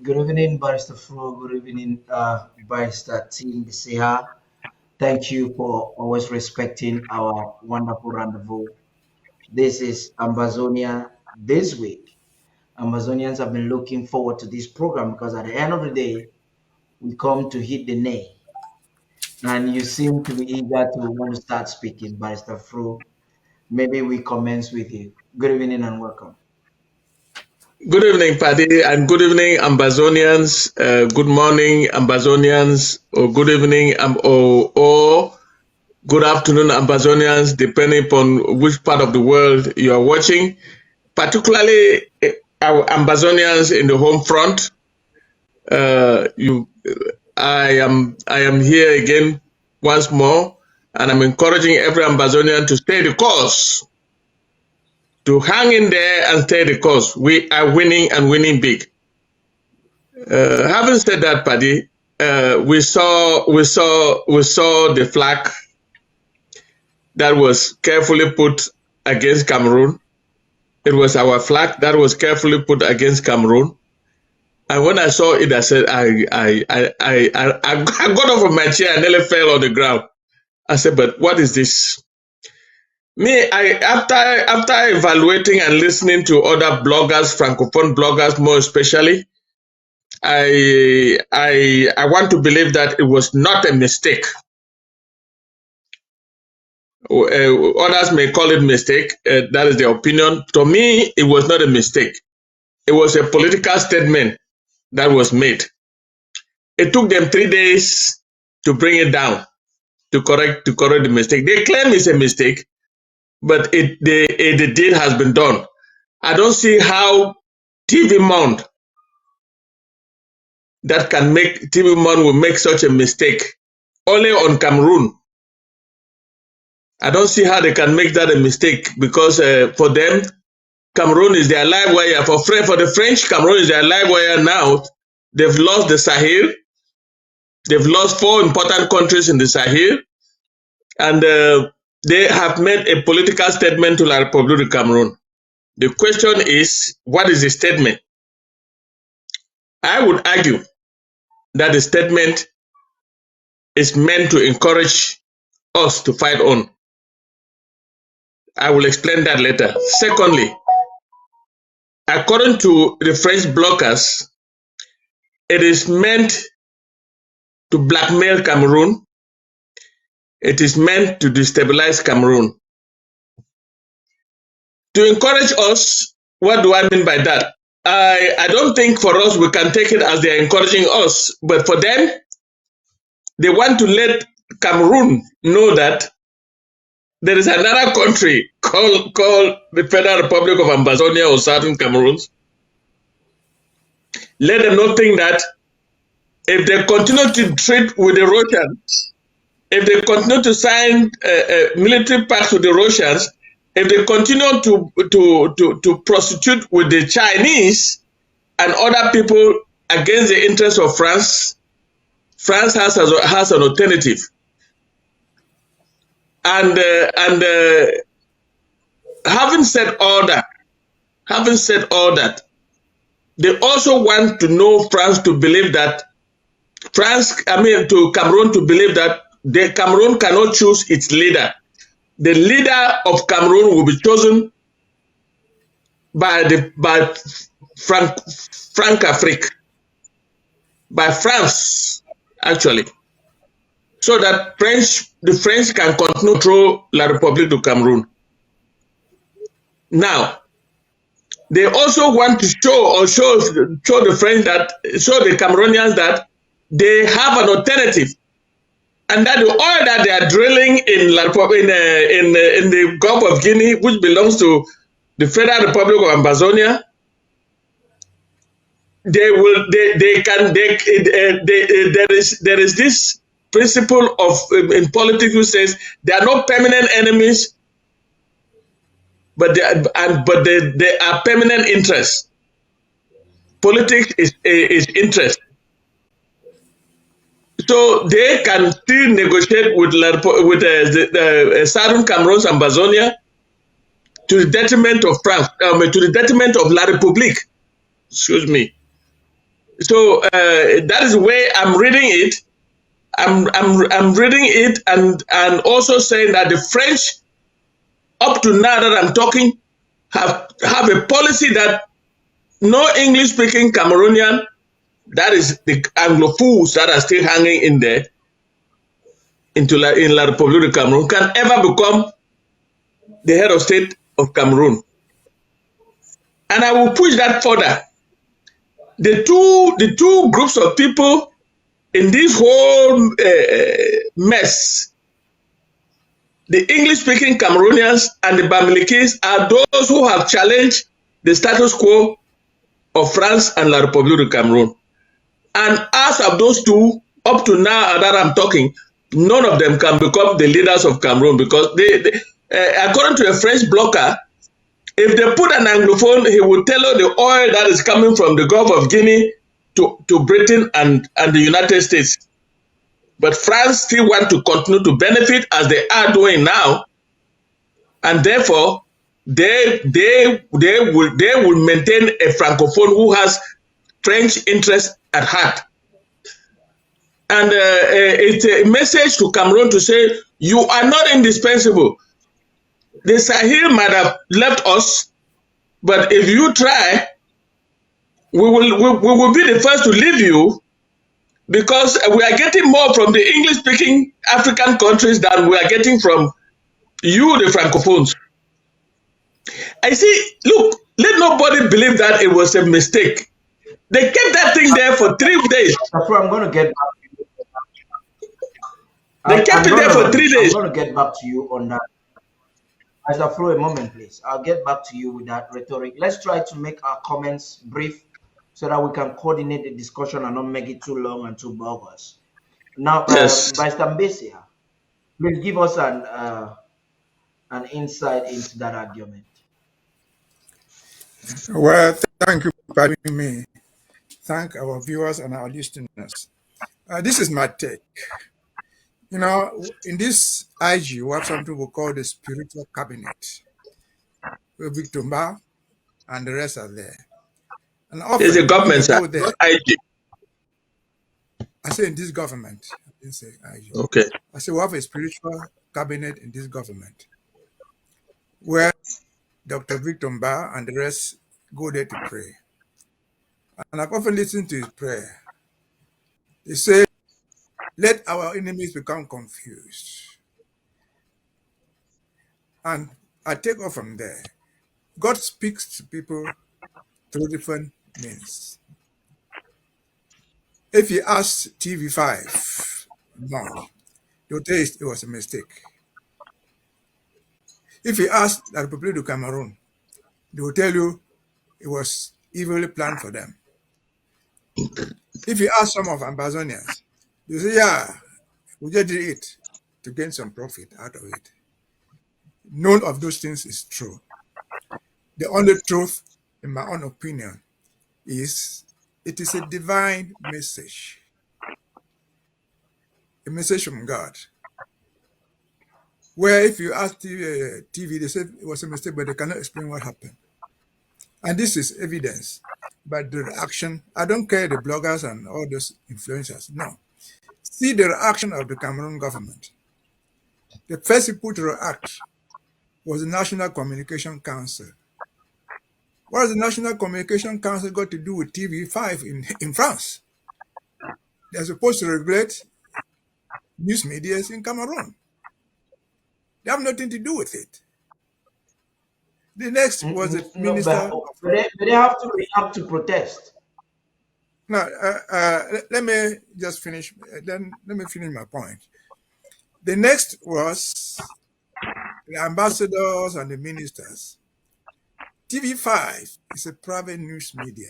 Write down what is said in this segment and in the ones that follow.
Good evening, Barrister Fro. Good evening, Barrister Team Mbeseha. Thank you for always respecting our wonderful rendezvous. This is Ambazonia this week. Amazonians have been looking forward to this program because at the end of the day, we come to hit the nail. And you seem to be eager to want to start speaking, Barrister Fro. Maybe we commence with you. Good evening and welcome. Good evening, Paddy, and good evening, Ambazonians. Good morning, Ambazonians, or good evening, or good afternoon, Ambazonians, depending upon which part of the world you are watching. Particularly our Ambazonians in the home front. I am here again once more, and I'm encouraging every Ambazonian to stay the course, to hang in there and stay the course. We are winning and winning big. Having said that, Paddy, we saw the flag that was carefully put against Cameroon. It was our flag that was carefully put against Cameroon. And when I saw it, I said, I got off of my chair and nearly fell on the ground. I said, but what is this? After evaluating and listening to other bloggers, francophone bloggers more especially, I want to believe that it was not a mistake. Others may call it mistake. That is their opinion. To me, it was not a mistake. It was a political statement that was made. It took them 3 days to bring it down, to correct the mistake. They claim it's a mistake, but the deed has been done. I don't see how TV5 will make such a mistake only on Cameroon. I don't see how they can make that a mistake because for them, Cameroon is their live wire. For the French, Cameroon is their live wire now. They've lost the Sahel. They've lost 4 important countries in the Sahel. And they have made a political statement to La République du Cameroon. The question is, what is the statement? I would argue that the statement is meant to encourage us to fight on. I will explain that later. Secondly, according to the French bloggers, it is meant to blackmail Cameroon. It is meant to destabilize Cameroon. To encourage us, what do I mean by that? I don't think for us we can take it as they are encouraging us, but for them, they want to let Cameroon know that there is another country called the Federal Republic of Ambazonia or Southern Cameroons. Let them not think that if they continue to trade with the Russians, if they continue to sign military pacts with the Russians, if they continue to prostitute with the Chinese and other people against the interests of France, France has an alternative. And having said all that, they also want to know France to believe that to Cameroon to believe that Cameroon cannot choose its leader. The leader of Cameroon will be chosen by Francafrique, by France, actually, so that the French can continue to control La République du Cameroon. Now, they also want to show the French show the Cameroonians that they have an alternative, and that the oil that they are drilling in the Gulf of Guinea, which belongs to the Federal Republic of Ambazonia, there is this principle in politics which says there are no permanent enemies, but they are permanent interests. Politics is interest. So they can still negotiate with Southern Cameroon, Ambazonia, to the detriment of France, to the detriment of La République. Excuse me. So that is the way I'm reading it. I'm reading it and also saying that the French, up to now that I'm talking, have a policy that no English speaking Cameroonian, that is the Anglophones that are still hanging in there in La République de Cameroon, can ever become the head of state of Cameroon. And I will push that further. The two groups of people in this whole mess, the English-speaking Cameroonians and the Bamilikis, are those who have challenged the status quo of France and La République de Cameroon. And as of those two, up to now that I'm talking, none of them can become the leaders of Cameroon, because according to a French blogger, if they put an Anglophone, he will tell you the oil that is coming from the Gulf of Guinea to Britain and the United States. But France still want to continue to benefit as they are doing now, and therefore they will maintain a francophone who has French interest at heart. And it's a message to Cameroon to say, you are not indispensable. The Sahel might have left us, but if you try, we will be the first to leave you, because we are getting more from the English-speaking African countries than we are getting from you, the Francophones. I see, look, let nobody believe that it was a mistake. They kept that thing there for 3 days. I'm going to get back to you. They kept it there for 3 days. I'm going to get back to you on that. As I throw a moment, please. I'll get back to you with that rhetoric. Let's try to make our comments brief so that we can coordinate the discussion and not make it too long and too bogus. Now, Yes. Vice Mbeseha, please give us an insight into that argument. Well, thank you for having me. Thank our viewers and our listeners. This is my take. You know, in this IG, we have something we call the spiritual cabinet, where Victor Mba and the rest are there. And often, There's a government, when sir. you go there, Not IG. I say in this government, I didn't say IG. Okay. I say we have a spiritual cabinet in this government, where Dr. Victor Mba and the rest go there to pray. And I've often listened to his prayer. He said, let our enemies become confused. And I take off from there. God speaks to people through different means. If you ask TV5, Monde, they'll tell you it was a mistake. If you ask the Republic of Cameroon, they will tell you it was evilly planned for them. If you ask some of Ambazonians, they say, yeah, we just did it to gain some profit out of it. None of those things is true. The only truth, in my own opinion, is it is a divine message. A message from God. Where if you ask TV, they say it was a mistake, but they cannot explain what happened. And this is evidence by the reaction. I don't care the bloggers and all those influencers. No. See the reaction of the Cameroon government. The first people to react was the National Communication Council. What has the National Communication Council got to do with TV5 in France? They're supposed to regulate news media in Cameroon. They have nothing to do with it. The next was the minister. But they have to react to protest. Now, let me just finish. Then let me finish my point. The next was the ambassadors and the ministers. TV5 is a private news media.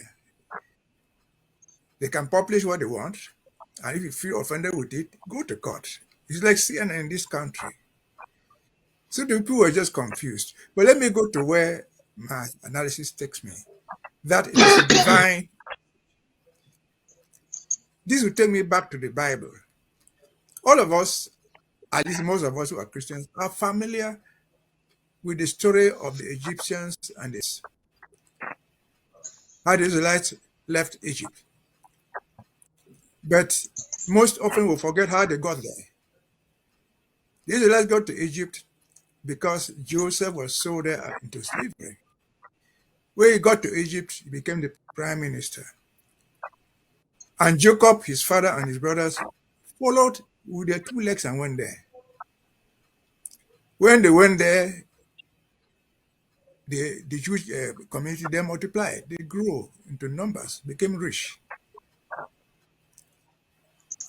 They can publish what they want, and if you feel offended with it, go to court. It's like CNN in this country. So the people were just confused. But let me go to where my analysis takes me. That it is a divine. This will take me back to the Bible. All of us, at least most of us who are Christians, are familiar with the story of the Egyptians and this. How the Israelites left Egypt. But most often we forget how they got there. The Israelites got to Egypt because Joseph was sold there into slavery. When he got to Egypt, he became the prime minister. And Jacob, his father, and his brothers followed with their 2 legs and went there. When they went there, the Jewish community, they multiplied, they grew into numbers, became rich,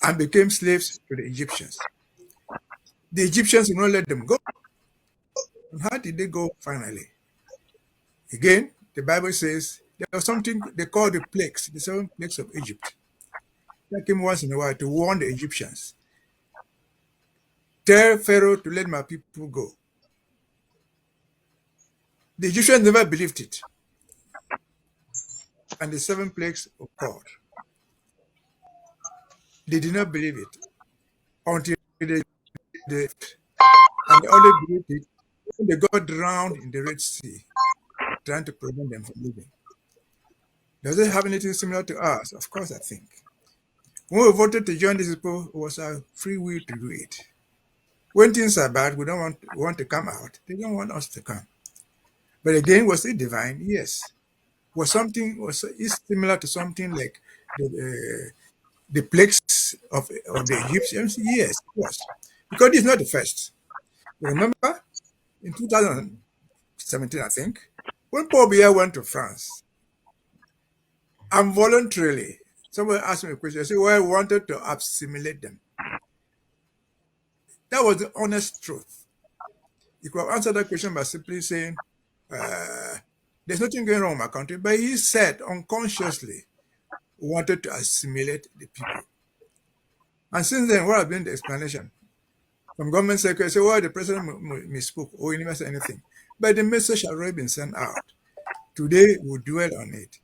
and became slaves to the Egyptians. The Egyptians did not let them go. And how did they go finally? Again, the Bible says there was something they call the plagues, the 7 plagues of Egypt. That came once in a while to warn the Egyptians. Tell Pharaoh to let my people go. The Egyptians never believed it. And the 7 plagues occurred. They did not believe it until they left. And they only believed it when they got drowned in the Red Sea, trying to prevent them from leaving. Does it have anything similar to us? Of course, I think. When we voted to join these people, it was our free will to do it. When things are bad, we don't want to come out. They don't want us to come. But again, was it divine? Yes. Was it similar to something like the plagues of the Egyptians? Yes, it was. Because this is not the first. Remember, in 2017, I think, when Paul Biya went to France, and voluntarily, someone asked me a question. I said, well, I wanted to assimilate them. That was the honest truth. You could have answered that question by simply saying, there's nothing going wrong with my country. But he said unconsciously wanted to assimilate the people. And since then, what has been the explanation? From government secretary, say, well, the president misspoke, or he never said anything. But the message has already been sent out. Today, we dwell on it.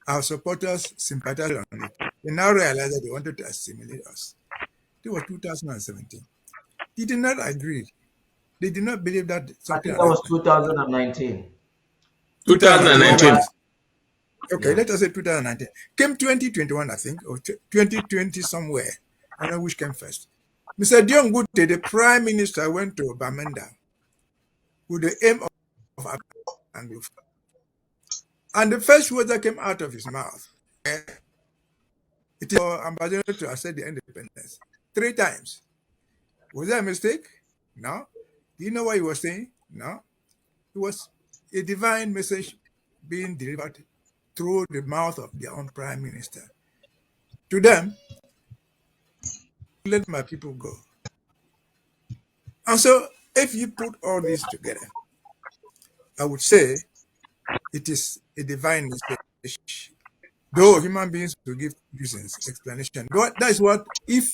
Our supporters sympathize on it. They now realize that they wanted to assimilate us. It was 2017. They did not agree. They did not believe that I something think had that was happened. 2019. 2019. 2019. Okay, Yeah. let us say 2019. Came 2021, I think, or 2020 somewhere. I don't know which came first. Mr. Dion Gute, the prime minister, went to Bamenda with the aim of Anglophone. And the first words that came out of his mouth, it is for Ambassador to accept the independence. 3 times. Was that a mistake? No. Do you know what he was saying? No. It was a divine message being delivered through the mouth of their own prime minister. To them, let my people go. And so, if you put all this together, I would say it is a divine message. Though human beings will give reasons, explanation. That is what, if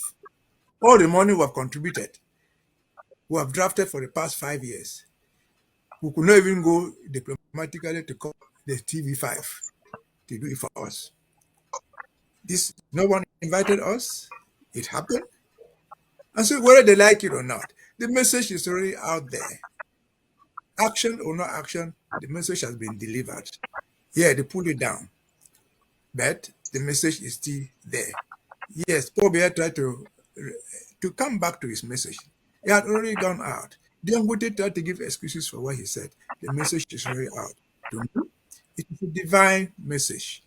all the money we have contributed, we have drafted for the past 5 years, we could not even go diplomatically to call the TV5 to do it for us. No one invited us. It happened. And so whether they like it or not, the message is already out there. Action or no action, the message has been delivered. Yeah, they pulled it down. But the message is still there. Yes, Paul Biya tried to come back to his message. It had already gone out. Diangote tried to give excuses for what he said. The message is already out. To me, it is a divine message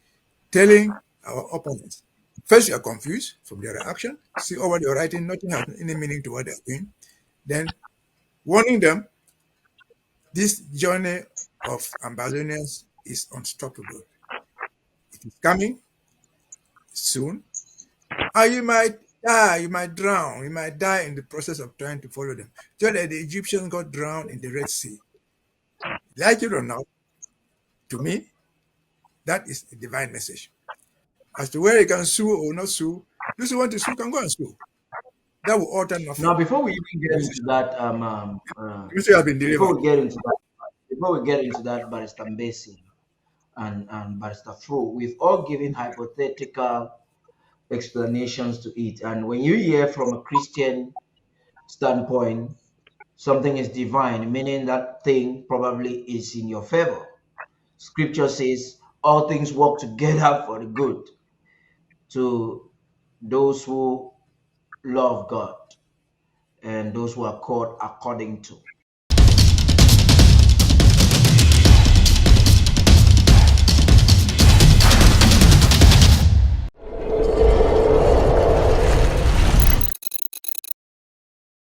telling our opponents. First, you are confused from their reaction. See over what you're writing, nothing has any meaning to what they're doing. Then warning them, this journey of Ambazonians is unstoppable. It is coming soon. And you might die, you might drown, you might die in the process of trying to follow them. Just like the Egyptians got drowned in the Red Sea. Like it or not, to me, that is a divine message. As to whether you can sue or not sue, those who want to sue can go and sue. That will alter nothing. Now, before we even get into that, Message has been before delivered. we get into that, Barrister Mbeseha and Barrister Fro, we've all given hypothetical explanations to it. And when you hear from a Christian standpoint, something is divine, meaning that thing probably is in your favor. Scripture says all things work together for the good to those who love God and those who are called according to.